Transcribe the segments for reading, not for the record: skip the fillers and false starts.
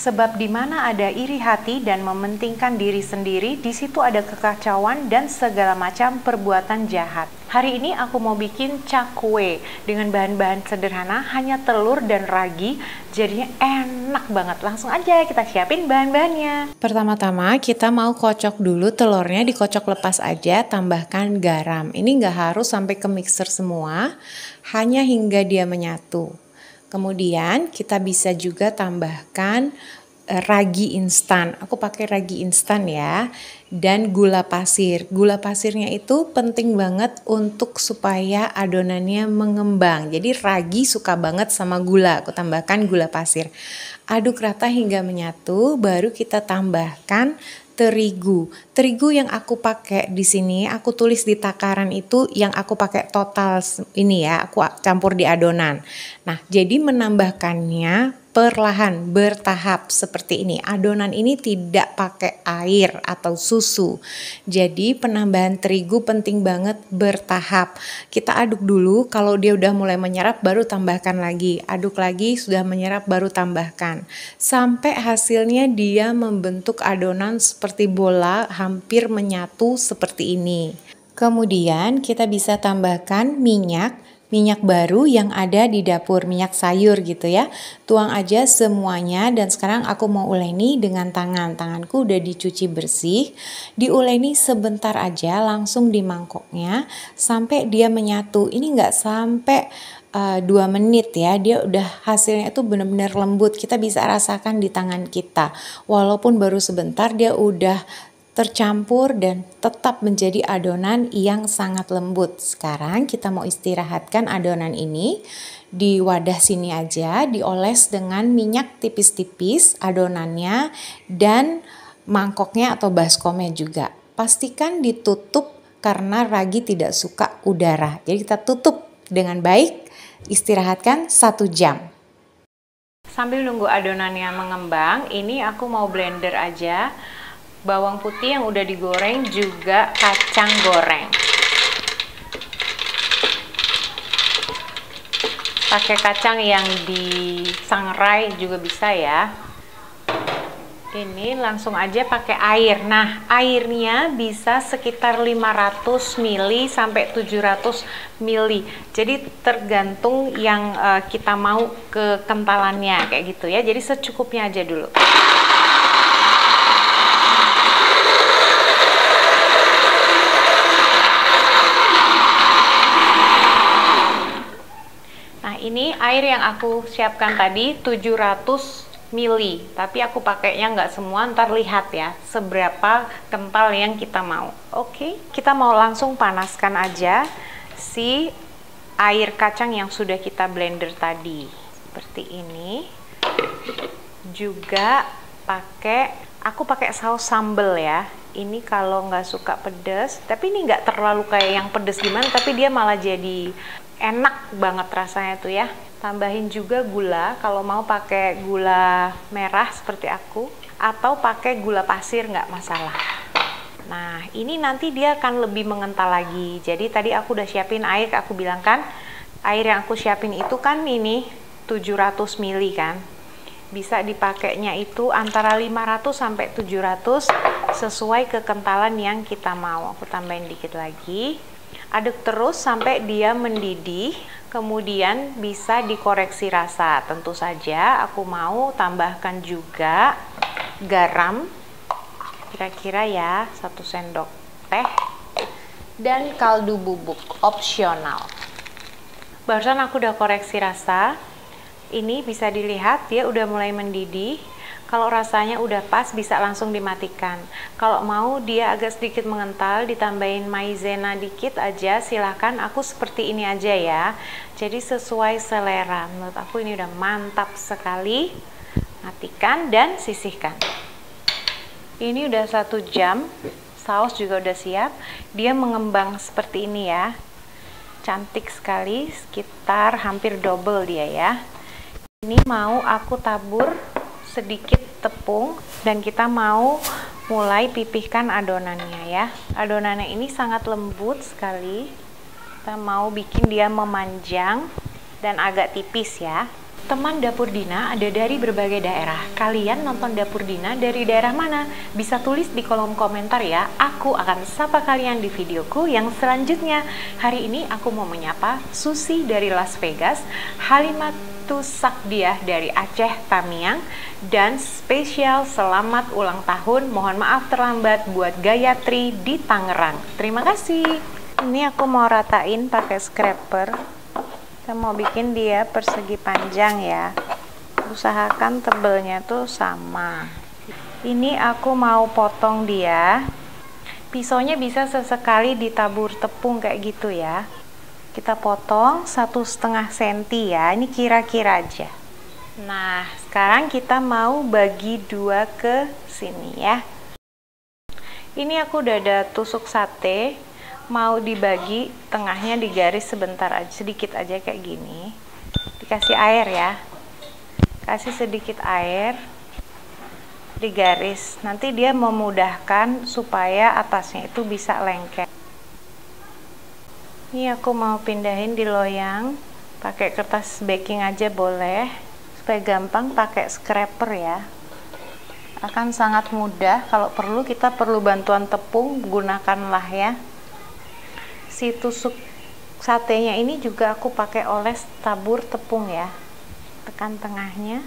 Sebab di mana ada iri hati dan mementingkan diri sendiri, di situ ada kekacauan dan segala macam perbuatan jahat. Hari ini aku mau bikin cakwe dengan bahan-bahan sederhana, hanya telur dan ragi, jadinya enak banget. Langsung aja kita siapin bahan-bahannya. Pertama-tama kita mau kocok dulu telurnya, dikocok lepas aja, tambahkan garam. Ini nggak harus sampai ke mixer semua, hanya hingga dia menyatu. Kemudian kita bisa juga tambahkan ragi instan. Aku pakai ragi instan ya. Dan gula pasir. Gula pasirnya itu penting banget untuk supaya adonannya mengembang. Jadi ragi suka banget sama gula. Aku tambahkan gula pasir. Aduk rata hingga menyatu, baru kita tambahkan terigu. Terigu yang aku pakai di sini, aku tulis di takaran itu yang aku pakai total ini ya, aku campur di adonan. Nah, jadi menambahkannya perlahan, bertahap seperti ini. Adonan ini tidak pakai air atau susu. Jadi penambahan terigu penting banget bertahap. Kita aduk dulu, kalau dia udah mulai menyerap baru tambahkan lagi. Aduk lagi, sudah menyerap baru tambahkan. Sampai hasilnya dia membentuk adonan seperti bola, hampir menyatu seperti ini. Kemudian kita bisa tambahkan minyak baru yang ada di dapur, minyak sayur gitu ya. Tuang aja semuanya dan sekarang aku mau uleni dengan tanganku udah dicuci bersih. Diuleni sebentar aja langsung di mangkoknya sampai dia menyatu. Ini nggak sampai 2 menit ya, dia udah hasilnya itu benar-benar lembut. Kita bisa rasakan di tangan kita. Walaupun baru sebentar dia udah tercampur dan tetap menjadi adonan yang sangat lembut. Sekarang kita mau istirahatkan adonan ini di wadah sini aja, dioles dengan minyak tipis-tipis adonannya dan mangkoknya atau baskomnya juga. Pastikan ditutup karena ragi tidak suka udara. Jadi kita tutup dengan baik, istirahatkan 1 jam. Sambil nunggu adonannya mengembang, ini aku mau blender aja bawang putih yang udah digoreng, juga kacang goreng. Pakai kacang yang disangrai juga bisa ya. Ini langsung aja pakai air. Nah, airnya bisa sekitar 500 ml sampai 700 ml. Jadi tergantung yang kita mau kekentalannya kayak gitu ya. Jadi secukupnya aja dulu. Ini air yang aku siapkan tadi 700 ml, tapi aku pakainya nggak semua, ntar lihat ya seberapa kental yang kita mau. Oke, kita mau langsung panaskan aja si air kacang yang sudah kita blender tadi. Seperti ini. Juga aku pakai saus sambal ya. Ini kalau nggak suka pedas, tapi ini nggak terlalu kayak yang pedas gimana, tapi dia malah jadi enak banget rasanya tuh ya. Tambahin juga gula, kalau mau pakai gula merah seperti aku, atau pakai gula pasir nggak masalah. Nah, ini nanti dia akan lebih mengental lagi. Jadi tadi aku udah siapin air, aku bilang kan, air yang aku siapin itu kan ini 700 ml kan. Bisa dipakainya itu antara 500 sampai 700 sesuai kekentalan yang kita mau. Aku tambahin dikit lagi. Aduk terus sampai dia mendidih. Kemudian bisa dikoreksi rasa. Tentu saja aku mau tambahkan juga garam. Kira-kira ya 1 sendok teh. Dan kaldu bubuk opsional. Barusan aku udah koreksi rasa. Ini bisa dilihat dia udah mulai mendidih. Kalau rasanya udah pas bisa langsung dimatikan. Kalau mau dia agak sedikit mengental, ditambahin maizena dikit aja, silahkan. Aku seperti ini aja ya. Jadi sesuai selera. Menurut aku ini udah mantap sekali. Matikan dan sisihkan. Ini udah 1 jam. Saus juga udah siap. Dia mengembang seperti ini ya. Cantik sekali, sekitar hampir double dia ya. Ini mau aku tabur sedikit tepung dan kita mau mulai pipihkan adonannya ya. Adonannya ini sangat lembut sekali. Kita mau bikin dia memanjang dan agak tipis ya. Teman Dapur Dina ada dari berbagai daerah. Kalian nonton Dapur Dina dari daerah mana? Bisa tulis di kolom komentar ya. Aku akan sapa kalian di videoku yang selanjutnya. Hari ini aku mau menyapa Susi dari Las Vegas, Halimatus Sakdiah dari Aceh Tamiang, dan spesial selamat ulang tahun, mohon maaf terlambat buat Gayatri di Tangerang. Terima kasih. Ini aku mau ratain pakai scraper. Kita mau bikin dia persegi panjang ya. Usahakan tebelnya tuh sama. Ini aku mau potong dia. Pisaunya bisa sesekali ditabur tepung kayak gitu ya. Kita potong 1,5 cm ya. Ini kira-kira aja. Nah, sekarang kita mau bagi dua ke sini ya. Ini aku udah ada tusuk sate. Mau dibagi, tengahnya digaris sebentar aja, sedikit aja kayak gini. Dikasih air ya. Kasih sedikit air. Digaris. Nanti dia memudahkan supaya atasnya itu bisa lengket. Ini aku mau pindahin di loyang. Pakai kertas baking aja boleh. Supaya gampang pakai scraper ya. Akan sangat mudah. Kalau perlu kita perlu bantuan tepung, gunakanlah ya. Si tusuk satenya ini juga aku pakai oles tabur tepung ya. Tekan tengahnya,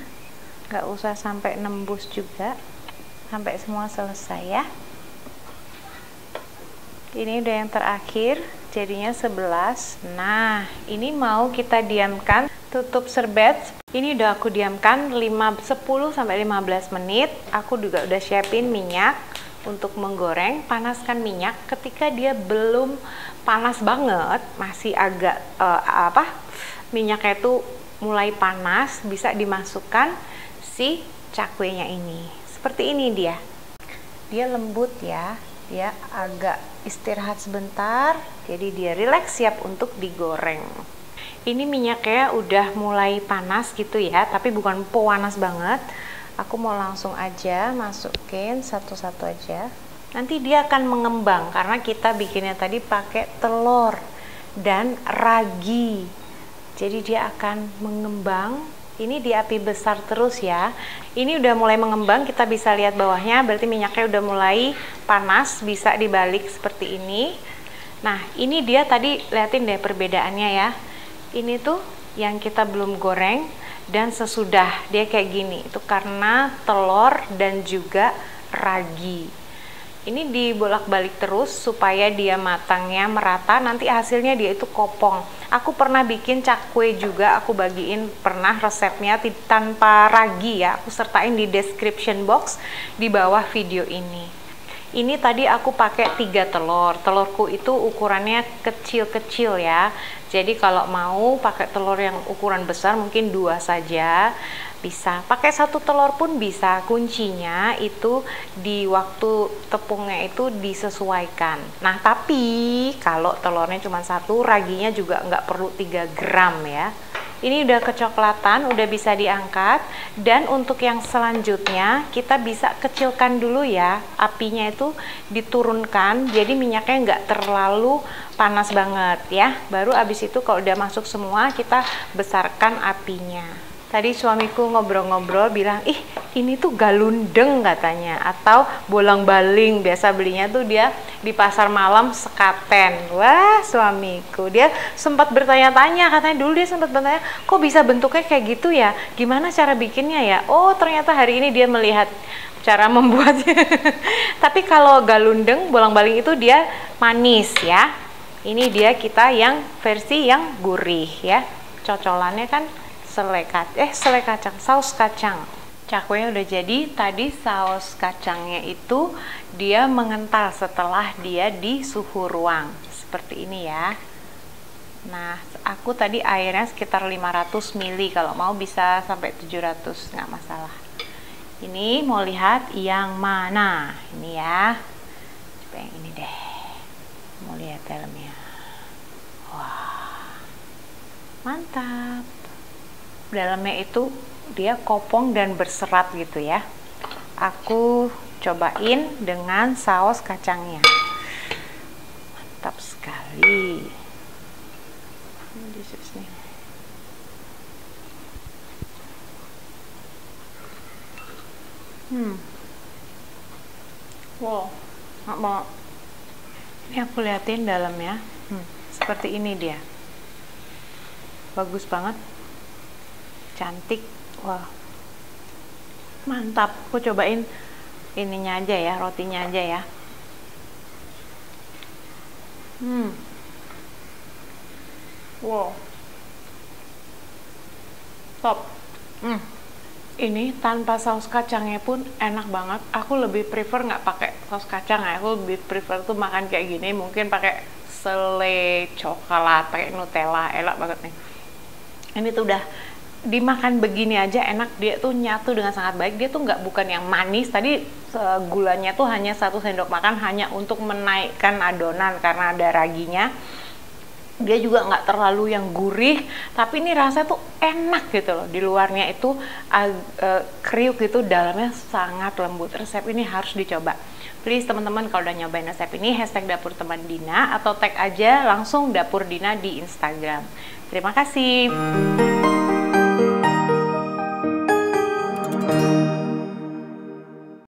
nggak usah sampai nembus juga, sampai semua selesai ya. Ini udah yang terakhir, jadinya 11. Nah, ini mau kita diamkan, tutup serbet. Ini udah aku diamkan 10-15 menit. Aku juga udah siapin minyak untuk menggoreng. Panaskan minyak. Ketika dia belum panas banget, masih agak minyaknya itu mulai panas, bisa dimasukkan si cakwenya ini. Seperti ini dia lembut ya, dia agak istirahat sebentar, jadi dia rileks, siap untuk digoreng. Ini minyaknya udah mulai panas gitu ya, tapi bukan panas banget. Aku mau langsung aja masukin satu-satu aja. Nanti dia akan mengembang karena kita bikinnya tadi pakai telur dan ragi. Jadi dia akan mengembang. Ini di api besar terus ya. Ini udah mulai mengembang, kita bisa lihat bawahnya, berarti minyaknya udah mulai panas, bisa dibalik seperti ini. Nah, ini dia tadi, liatin deh perbedaannya ya. Ini tuh yang kita belum goreng dan sesudah dia kayak gini. Itu karena telur dan juga ragi. Ini dibolak-balik terus supaya dia matangnya merata, nanti hasilnya dia itu kopong. Aku pernah bikin cakwe juga, aku bagiin pernah resepnya tanpa ragi ya, aku sertain di description box di bawah video ini. Ini tadi aku pakai 3 telur, telurku itu ukurannya kecil-kecil ya. Jadi kalau mau pakai telur yang ukuran besar mungkin 2 saja. Bisa pakai 1 telur pun bisa, kuncinya itu di waktu tepungnya itu disesuaikan. Nah, tapi kalau telurnya cuma 1, raginya juga nggak perlu 3 gram ya. Ini udah kecoklatan, udah bisa diangkat. Dan untuk yang selanjutnya kita bisa kecilkan dulu ya, apinya itu diturunkan, jadi minyaknya nggak terlalu panas banget ya. Baru abis itu kalau udah masuk semua, kita besarkan apinya. Tadi suamiku ngobrol-ngobrol bilang, ih ini tuh galundeng katanya, atau bolang-baling, biasa belinya tuh dia di pasar malam sekaten. Wah, suamiku dia sempat bertanya-tanya, katanya dulu dia sempat bertanya, kok bisa bentuknya kayak gitu ya, gimana cara bikinnya ya. Oh, ternyata hari ini dia melihat cara membuatnya. Tapi kalau galundeng, bolang-baling itu dia manis ya. Ini dia kita yang versi yang gurih ya. Cocolannya kan selai kacang, saus kacang. Cakwenya udah jadi. Tadi saus kacangnya itu dia mengental setelah dia di suhu ruang seperti ini ya. Nah, aku tadi airnya sekitar 500 ml, kalau mau bisa sampai 700, nggak masalah. Ini mau lihat yang mana? Ini ya, coba yang ini deh, mau lihat dalamnya. Wah, mantap. Dalamnya itu dia kopong dan berserat gitu ya. Aku cobain dengan saus kacangnya, mantap sekali. Wow, enak banget. Ini aku liatin dalamnya. Seperti ini dia. Bagus banget. Cantik. Wah. Mantap. Aku cobain ininya aja ya, rotinya aja ya. Wow. Top. Ini tanpa saus kacangnya pun enak banget. Aku lebih prefer nggak pakai saus kacang ya. Aku lebih prefer tuh makan kayak gini. Mungkin pakai selai coklat, pakai Nutella, enak banget nih. Ini tuh udah dimakan begini aja enak. Dia tuh nyatu dengan sangat baik. Dia tuh nggak bukan yang manis. Tadi gulanya tuh hanya 1 sendok makan hanya untuk menaikkan adonan karena ada raginya. Dia juga nggak terlalu yang gurih, tapi ini rasanya tuh enak gitu loh. Di luarnya itu kriuk gitu, dalamnya sangat lembut. Resep ini harus dicoba. Please teman-teman kalau udah nyobain resep ini, hashtag dapur teman Dina atau tag aja langsung dapur Dina di Instagram. Terima kasih.